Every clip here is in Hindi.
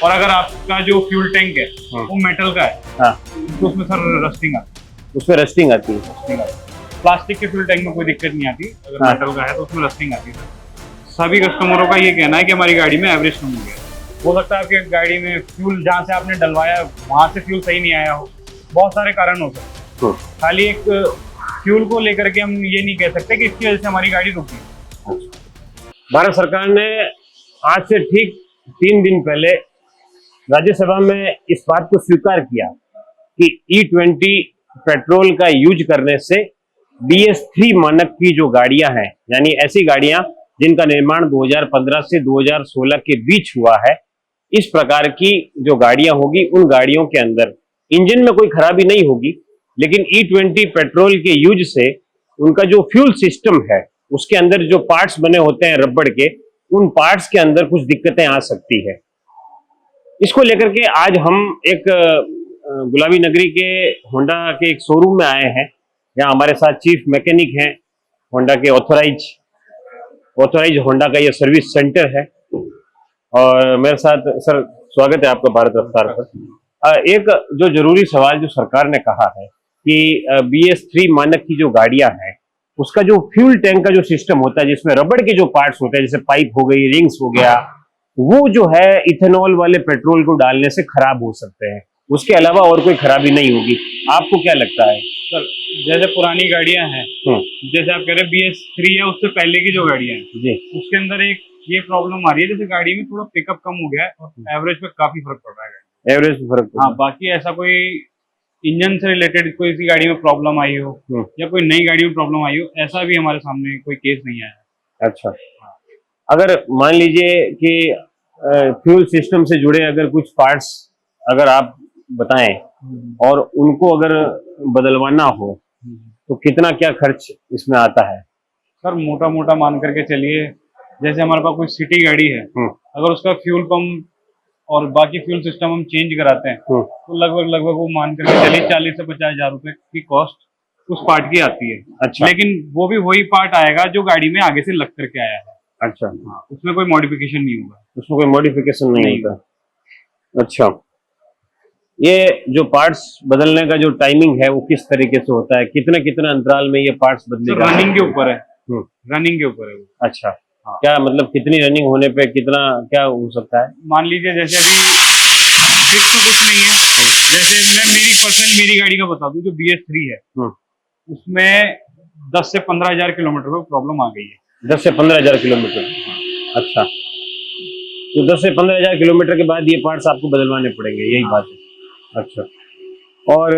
और अगर आपका जो फ्यूल टैंक है वो मेटल का है हाँ, तो उसमें सर रस्टिंग आती उसमें रस्टिंग आती है। है। प्लास्टिक के फ्यूल टैंक में कोई दिक्कत नहीं आती, अगर हाँ। मेटल का है तो उसमें रस्टिंग आती है। सभी कस्टमरों का ये कहना है कि हमारी गाड़ी में एवरेज कम हो गया। हो सकता है आपकी गाड़ी में फ्यूल जहाँ से आपने डलवाया वहां से फ्यूल सही नहीं आया हो, बहुत सारे कारण हो सकते हैं। खाली एक फ्यूल को लेकर के हम ये नहीं कह सकते कि इसकी वजह से हमारी गाड़ी रुकी। भारत सरकार ने आज से ठीक 3 दिन पहले राज्यसभा में इस बात को स्वीकार किया कि E20 पेट्रोल का यूज करने से BS3 मानक की जो गाड़ियां हैं, यानी ऐसी गाड़ियां जिनका निर्माण 2015 से 2016 के बीच हुआ है, इस प्रकार की जो गाड़ियां होगी उन गाड़ियों के अंदर इंजन में कोई खराबी नहीं होगी, लेकिन E20 पेट्रोल के यूज से उनका जो फ्यूल सिस्टम है उसके अंदर जो पार्ट्स बने होते हैं रबड़ के, उन पार्ट्स के अंदर कुछ दिक्कतें आ सकती है। इसको लेकर के आज हम एक गुलाबी नगरी के होंडा के एक शोरूम में आए हैं। यहाँ हमारे साथ चीफ मैकेनिक हैं, होंडा के ऑथोराइज होंडा का ये सर्विस सेंटर है। और मेरे साथ सर स्वागत है आपका भारत रफ्तार पर। एक जो जरूरी सवाल जो सरकार ने कहा है कि BS3 मानक की जो गाड़ियां हैं उसका जो फ्यूल टैंक का जो सिस्टम होता है जिसमें रबड़ के जो पार्ट्स होते हैं, जैसे पाइप हो गई, रिंग्स हो गया, वो जो है इथेनॉल वाले पेट्रोल को डालने से खराब हो सकते हैं, उसके अलावा और कोई खराबी नहीं होगी। आपको क्या लगता है सर जैसे पुरानी गाड़ियां हैं, जैसे आप कह रहे हैं BS3 है, उससे पहले की जो गाड़ियां हैं जी, उसके अंदर एक ये प्रॉब्लम आ रही है, जैसे गाड़ी में थोड़ा पिकअप कम हो गया है और एवरेज पे काफी फर्क पड़ रहा है। एवरेज में फर्क हाँ, बाकी ऐसा कोई इंजन से रिलेटेड कोई सी गाड़ी में प्रॉब्लम आई हो या कोई नई गाड़ी में प्रॉब्लम आई हो, ऐसा भी हमारे सामने कोई केस नहीं आया है। अच्छा, अगर मान लीजिए कि फ्यूल सिस्टम से जुड़े अगर कुछ पार्ट्स अगर आप बताएं और उनको अगर बदलवाना हो तो कितना क्या खर्च इसमें आता है? सर मोटा मोटा मान करके चलिए, जैसे हमारे पास कोई सिटी गाड़ी है, अगर उसका फ्यूल पंप और बाकी फ्यूल सिस्टम हम चेंज कराते हैं तो लगभग वो मान करके चलिए 40 से 50 हजार रुपए की कॉस्ट उस पार्ट की आती है। अच्छा। लेकिन वो भी वही पार्ट आएगा जो गाड़ी में आगे से लग करके आया है। अच्छा, हाँ, उसमें कोई मॉडिफिकेशन नहीं होगा। उसमें कोई मॉडिफिकेशन नहीं होता। अच्छा, ये जो पार्ट्स बदलने का जो टाइमिंग है वो किस तरीके से होता है, कितने कितने अंतराल में ये पार्ट्स बदले जाते हैं? रनिंग के ऊपर है, रनिंग के ऊपर है वो। अच्छा, क्या मतलब कितनी रनिंग होने पे कितना क्या हो सकता है? मान लीजिए जैसे अभी फिक्स तो कुछ नहीं है, जैसे मैं मेरी गाड़ी का बता दूं जो BS3 है उसमें 10 से 15 हजार किलोमीटर पे प्रॉब्लम आ गई है। 10 से 15 हजार किलोमीटर। अच्छा, तो 10 से 15 हजार किलोमीटर के बाद ये पार्ट्स आपको बदलवाने पड़ेंगे, यही बात है। अच्छा, और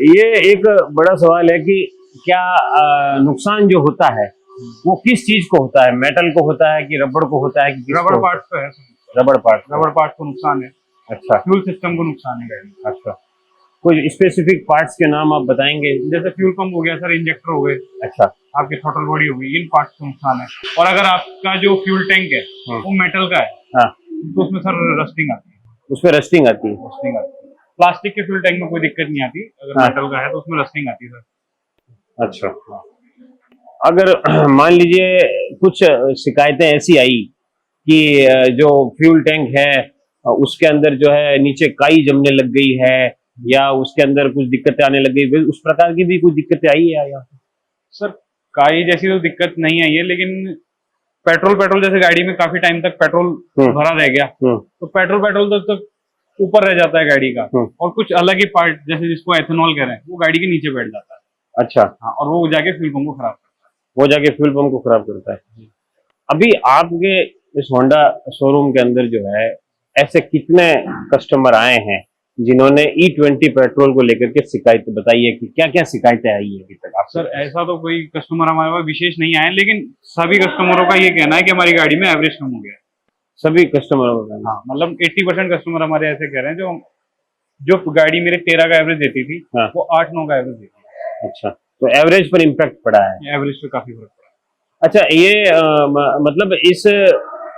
ये एक बड़ा सवाल है कि क्या नुकसान जो होता है वो किस चीज को होता है, मेटल को होता है कि रबड़ को होता है कि रबड़ पार्ट्स तो है, रबड़ पार्ट को नुकसान है। अच्छा, फ्यूल सिस्टम को नुकसान है गाड़ी। अच्छा, कुछ स्पेसिफिक पार्ट्स के नाम आप बताएंगे? जैसे फ्यूल पंप हो गया सर, इंजेक्टर हो गए, अच्छा, आपकी थ्रॉटल बॉडी हो गई, इन पार्ट्स को नुकसान है। और अगर आपका जो फ्यूल टैंक है वो मेटल का है हाँ, तो उसमें सर रस्टिंग आती है। उसमें रस्टिंग आती है। रस्टिंग आती है। प्लास्टिक के फ्यूल टैंक में कोई दिक्कत नहीं आती, अगर मेटल का है तो उसमें रस्टिंग आती है सर। अच्छा, अगर मान लीजिए कुछ शिकायतें ऐसी आई कि जो फ्यूल टैंक है उसके अंदर जो है नीचे काई जमने लग गई है या उसके अंदर कुछ दिक्कतें आने लग गई, उस प्रकार की भी कुछ दिक्कतें आई है या? सर काई जैसी तो दिक्कत नहीं आई है, लेकिन पेट्रोल जैसे गाड़ी में काफी टाइम तक पेट्रोल भरा रह गया तो पेट्रोल तक ऊपर रह जाता है गाड़ी का, और कुछ अलग ही पार्ट जैसे जिसको एथेनॉल कह रहे हैं वो गाड़ी के नीचे बैठ जाता है। अच्छा, हाँ, और वो जाके फ्यूल पंप को खराब करता है। वो जाके फ्यूल पंप को खराब करता है। अभी आपके इस होंडा शोरूम के अंदर जो है ऐसे कितने कस्टमर आए हैं जिन्होंने E20 पेट्रोल को लेकर के शिकायत बताई है कि क्या क्या शिकायतें आई है अभी तक आप? सर ऐसा तो कोई कस्टमर हमारे पास विशेष नहीं आए, लेकिन सभी कस्टमरों का ये कहना है कि हमारी गाड़ी में एवरेज कम हो गया है। सभी कस्टमरों का? हाँ, मतलब 80% कस्टमर हमारे ऐसे कह रहे हैं जो गाड़ी मेरे 13 का एवरेज देती थी वो 8-9 का एवरेज देती है। अच्छा, तो एवरेज पर इम्पैक्ट पड़ा है? एवरेज पे काफी फर्क पड़ा है। अच्छा, ये मतलब इस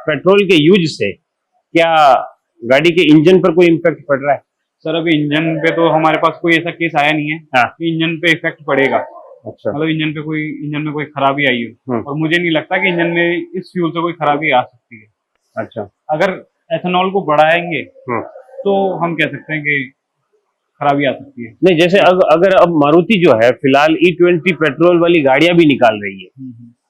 पेट्रोल के यूज से क्या गाड़ी के इंजन पर कोई इम्पैक्ट पड़ रहा है? सर अभी इंजन पे तो हमारे पास कोई ऐसा केस आया नहीं है कि इंजन पे इफेक्ट पड़ेगा। अच्छा, मतलब इंजन में कोई खराबी आई हो, और मुझे नहीं लगता कि इंजन में इस फ्यूल से कोई खराबी आ सकती है। अच्छा, अगर एथेनॉल को बढ़ाएंगे तो हम कह सकते हैं कि खराबी आ सकती है। नहीं, जैसे अगर अब मारुति जो है फिलहाल E20 पेट्रोल वाली गाड़ियां भी निकाल रही है,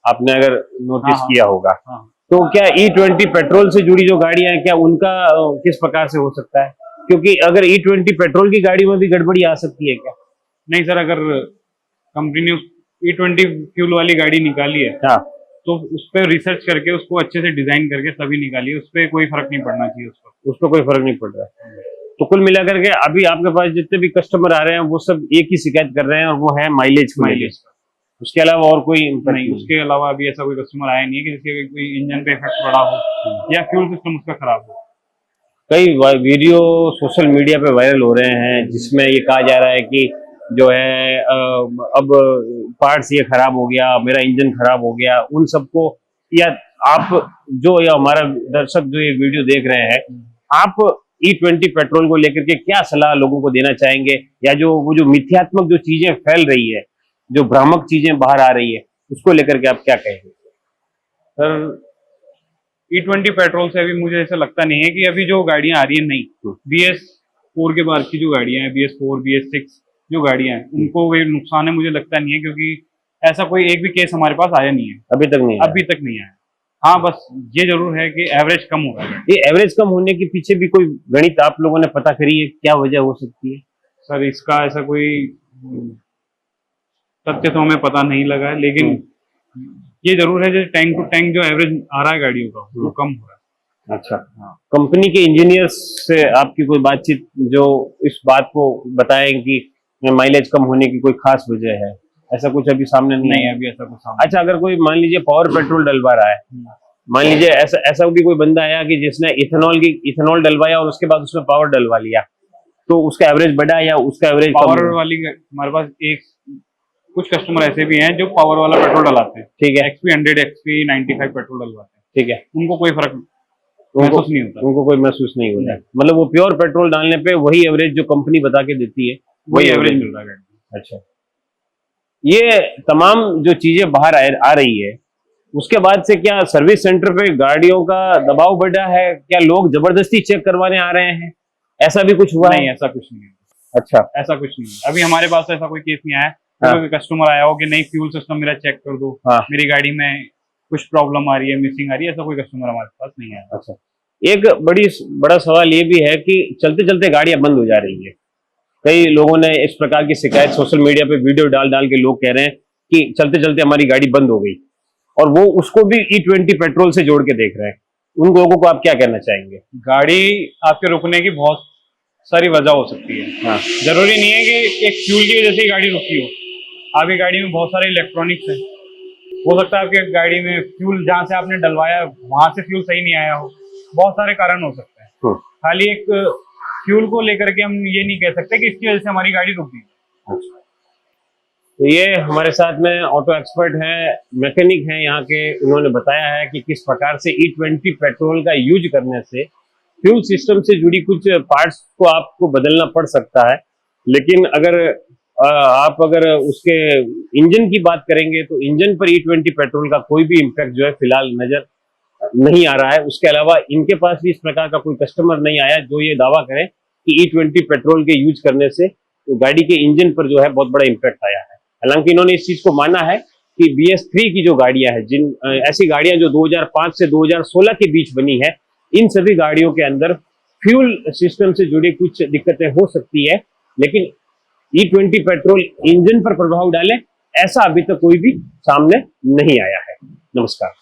आपने अगर नोटिस हाँ, किया होगा, हाँ। तो क्या E20 पेट्रोल से जुड़ी जो गाड़ियां हैं क्या उनका किस प्रकार से हो सकता है? क्योंकि अगर E20 पेट्रोल की गाड़ी में भी गड़बड़ी आ सकती है क्या? नहीं सर, अगर कंपनी ने E20 फ्यूल वाली गाड़ी निकाली है हाँ, तो उस पर रिसर्च करके उसको अच्छे से डिजाइन करके तभी निकाली है, उस पर कोई फर्क नहीं पड़ना चाहिए उसको कोई फर्क नहीं पड़ रहा है। तो कुल मिलाकर के अभी आपके पास जितने भी कस्टमर आ रहे हैं वो सब एक ही शिकायत कर रहे हैं और वो है माइलेज। उसके अलावा और कोई नहीं, उसके अलावा अभी ऐसा कोई कस्टमर आया नहीं है कि जिसके कोई इंजन पे इफेक्ट पड़ा हो या फ्यूल सिस्टम उसका खराब हो। कई वीडियो सोशल मीडिया पे वायरल हो रहे हैं जिसमें ये कहा जा रहा है कि जो है अब पार्ट्स ये खराब हो गया, मेरा इंजन खराब हो गया, उन सबको, या आप जो या हमारा दर्शक जो ये वीडियो देख रहे हैं, आप E20 पेट्रोल को लेकर के क्या सलाह लोगों को देना चाहेंगे, या जो वो जो मिथ्यात्मक जो चीजें फैल रही है, जो भ्रामक चीजें बाहर आ रही है, उसको लेकर के आप क्या कहेंगे? सर, E20 पेट्रोल से अभी मुझे ऐसा लगता नहीं है कि अभी जो गाड़ियां आ रही है नई BS4 के बाद की जो गाड़ियां हैं, BS4 BS6 जो गाड़ियां हैं, उनको कोई नुकसान है मुझे लगता नहीं है, क्योंकि ऐसा कोई एक भी केस हमारे पास आया नहीं है अभी तक नहीं आया। हाँ, बस ये जरूर है कि एवरेज कम हो रहा है। ये एवरेज कम होने के पीछे भी कोई गणित आप लोगों ने पता करी है, क्या वजह हो सकती है? सर, इसका ऐसा कोई तथ्य तो हमें पता नहीं लगा है, लेकिन ये जरूर है जो टैंक टू टैंक जो एवरेज आ रहा है गाड़ियों का वो कम हो रहा है। अच्छा, हाँ। कंपनी के इंजीनियर्स से आपकी कोई बातचीत जो इस बात को बताएं कि माइलेज कम होने की कोई खास वजह है, ऐसा कुछ अभी सामने नहीं है? अभी ऐसा कुछ सामने। अच्छा, अगर कोई मान लीजिए पावर पेट्रोल डलवा रहा है, मान लीजिए ऐसा भी कोई बंदा आया कि जिसने इथेनॉल डलवाया और उसके बाद उसमें पावर डलवा लिया, तो उसका एवरेज बढ़ा या उसका एवरेज पावर वाली हमारे पास कुछ कस्टमर ऐसे भी हैं जो पावर वाला पेट्रोल डलाते हैं, ठीक है, XP 100 XP 95 पेट्रोल डलवाते हैं, ठीक है, उनको कोई फर्क महसूस नहीं होता, उनको कोई महसूस नहीं होता, मतलब वो प्योर पेट्रोल डालने पे वही एवरेज जो कंपनी बता के देती है वही एवरेज मिल रहा है। अच्छा, ये तमाम जो चीजें बाहर आ रही है, उसके बाद से क्या सर्विस सेंटर पे गाड़ियों का दबाव बढ़ा है? क्या लोग जबरदस्ती चेक करवाने आ रहे हैं? ऐसा भी कुछ हुआ? नहीं, ऐसा कुछ नहीं है। अच्छा, ऐसा कुछ नहीं है, अभी हमारे पास ऐसा कोई केस नहीं आया। हाँ। कोई कस्टमर आया हो कि नहीं फ्यूल सिस्टम मेरा चेक कर दो, हाँ। मेरी गाड़ी में कुछ प्रॉब्लम आ रही है, मिसिंग आ रही है, ऐसा कोई कस्टमर हमारे पास नहीं आया। अच्छा, एक बड़ा सवाल ये भी है कि चलते चलते गाड़ियां बंद हो जा रही है। कई लोगों ने इस प्रकार की शिकायत सोशल मीडिया पे वीडियो डाल के लोग कह रहे हैं कि चलते चलते हमारी गाड़ी बंद हो गई, और वो उसको भी E20 पेट्रोल से जोड़ के देख रहे हैं। उन लोगों को आप क्या कहना चाहेंगे? गाड़ी आपके रुकने की बहुत सारी वजह हो सकती है। हाँ। जरूरी नहीं है कि एक फ्यूल की वजह से ही गाड़ी रुकी हो। आपकी गाड़ी में बहुत सारे इलेक्ट्रॉनिक्स है, हो सकता है आपकी गाड़ी में फ्यूल जहाँ से आपने डलवाया वहां से फ्यूल सही नहीं आया हो, बहुत सारे कारण हो सकते हैं। खाली एक फ्यूल को लेकर के हम ये नहीं कह सकते कि इसकी वजह से हमारी गाड़ी रुक गई। तो ये हमारे साथ में ऑटो एक्सपर्ट हैं, मैकेनिक हैं यहाँ के, उन्होंने बताया है कि किस प्रकार से E20 पेट्रोल का यूज करने से फ्यूल सिस्टम से जुड़ी कुछ पार्ट्स को आपको बदलना पड़ सकता है, लेकिन अगर आप उसके इंजन की बात करेंगे तो इंजन पर E20 पेट्रोल का कोई भी इम्पैक्ट जो है फिलहाल नजर नहीं आ रहा है। उसके अलावा इनके पास भी इस प्रकार का कोई कस्टमर नहीं आया जो ये दावा करे कि E20 पेट्रोल के यूज करने से तो गाड़ी के इंजन पर जो है बहुत बड़ा इम्पैक्ट आया है। हालांकि इन्होंने इस चीज को माना है कि BS3 की जो गाड़ियां हैं, ऐसी गाड़ियां जो 2005 से 2016 के बीच बनी है, इन सभी गाड़ियों के अंदर फ्यूल सिस्टम से जुड़ी कुछ दिक्कतें हो सकती है, लेकिन E20 पेट्रोल इंजन पर प्रभाव डाले ऐसा अभी तक कोई भी सामने नहीं आया है। नमस्कार।